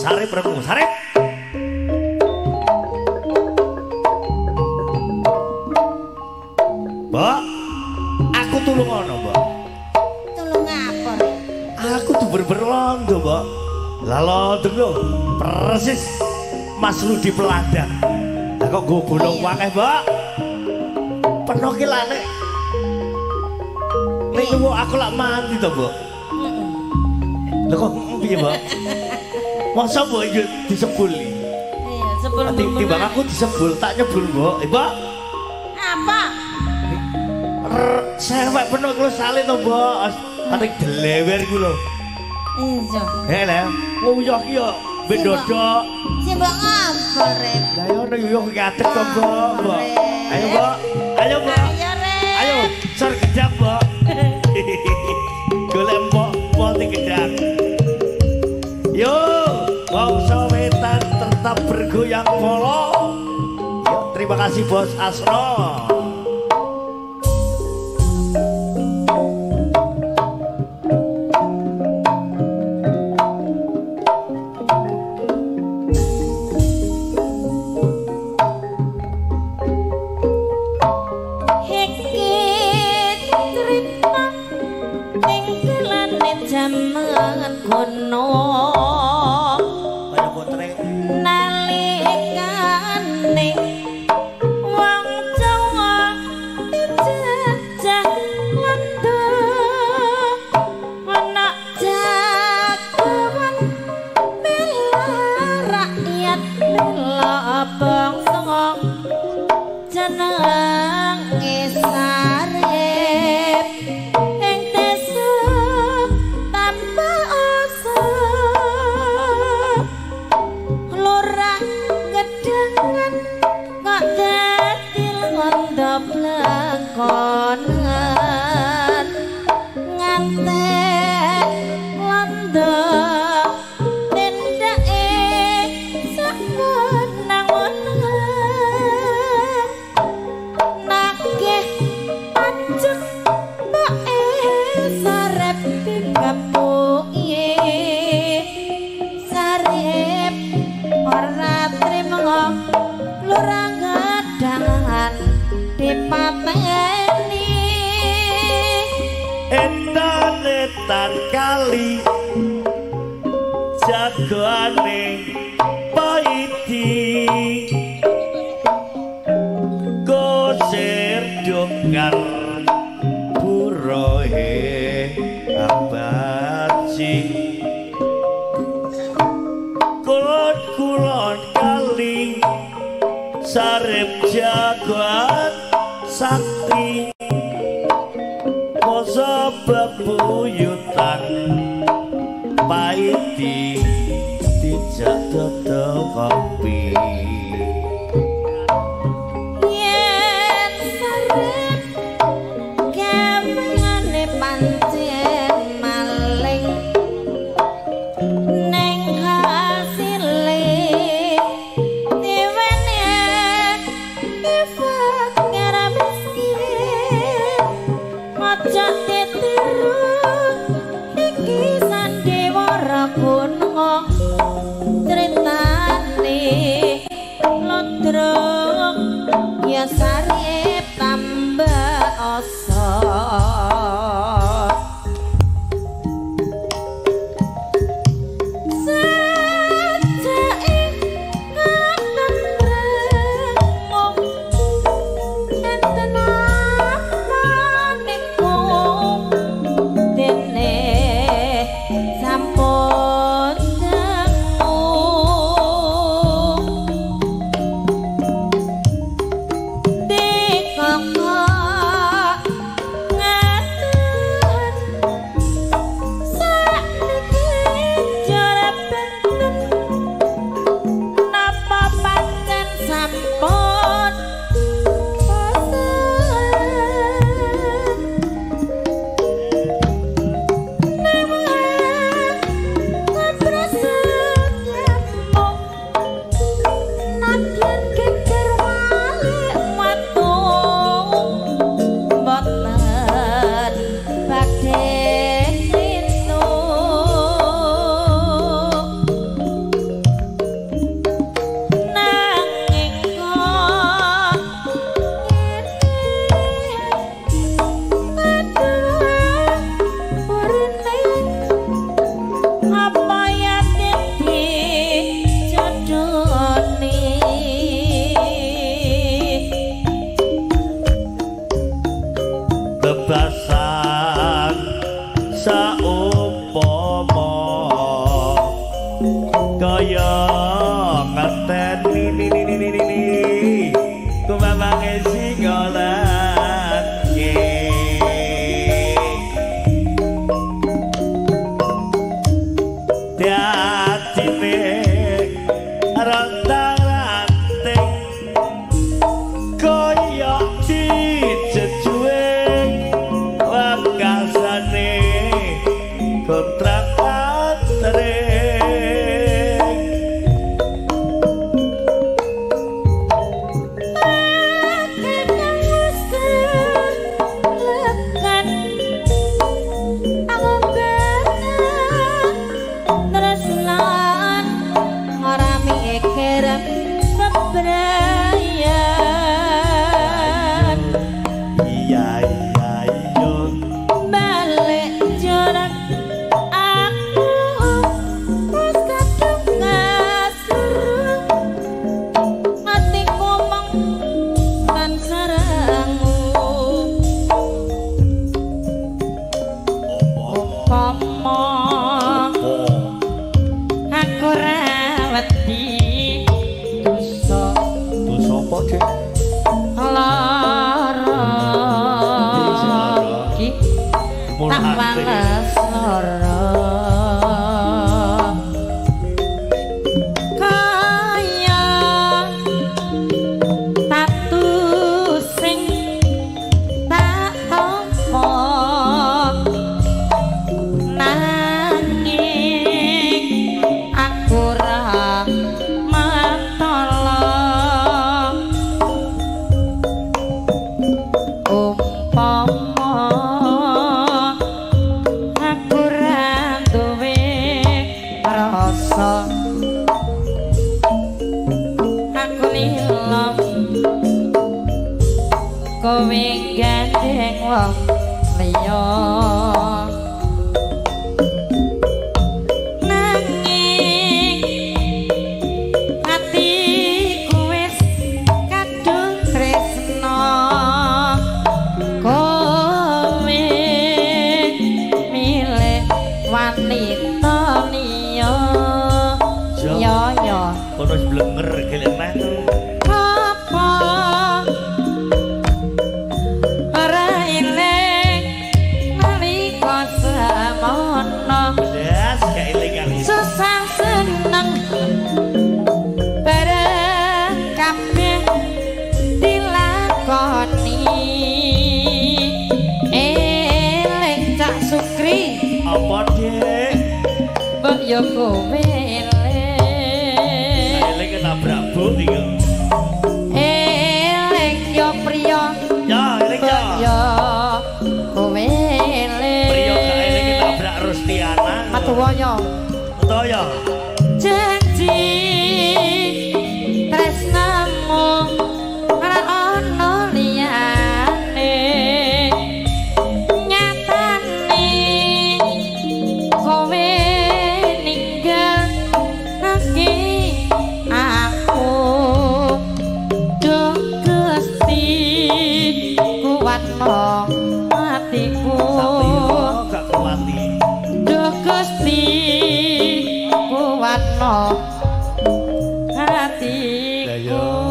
Sarip Remu Sarip. Mbak, aku tulung ono, Mbak. Tulung apa, Rek? Aku tuh berlondo, Mbak. Lah londo lho, persis Mas Rudi Peladan. Lah kok go bolong wakeh, Mbak? Peno ki lane. Nek aku lak mandi to, Mbak. Lha kok piye, Mbak? Masa Mbak iki disebuli? Iya, sebul. Timbang aku disebul, tak nyebul, Mbak. Mbak. Apa? Sewek penuh kalau salin to, Mbak. Paling delewer iku lho. Iya. Lah, nguyah ki yo mbek dodok. Sing mbok ngapa, Rek? Lah yo ono yo ngadeg to, Mbak. Ayo, Mbak. Ayo, Mbak. Ayo, Rek. Ayo, sor gedang, Mbak. Golek mbok poti gedang. Yo, bangsa wetan tetap bergoyang polo. Yo, terima kasih Bos Asno. Etan kali jagoane paiti gosir dongar burohe abaci kulon kali sarip jagoan sakti sebab buyutan paiti tidak dodol kopi yen sarep kemane pancen maling neng hasile diwene ifak ngara miskin aja ditiru iki sandiwara gunung critane kaya ngeten ini ku mamange singolan diatine rantang-ranting kaya dijejuing wakasane kontrak antare yo kowe eling ketabrak bu iki eling yo priya ya eling yo kowe eling priya gak eling ketabrak Rustiana matuwanya toyo janji tresnamu ora ono liyane nyatane kowe hatiku gak kuwati duh Gusti kuwatno hatiku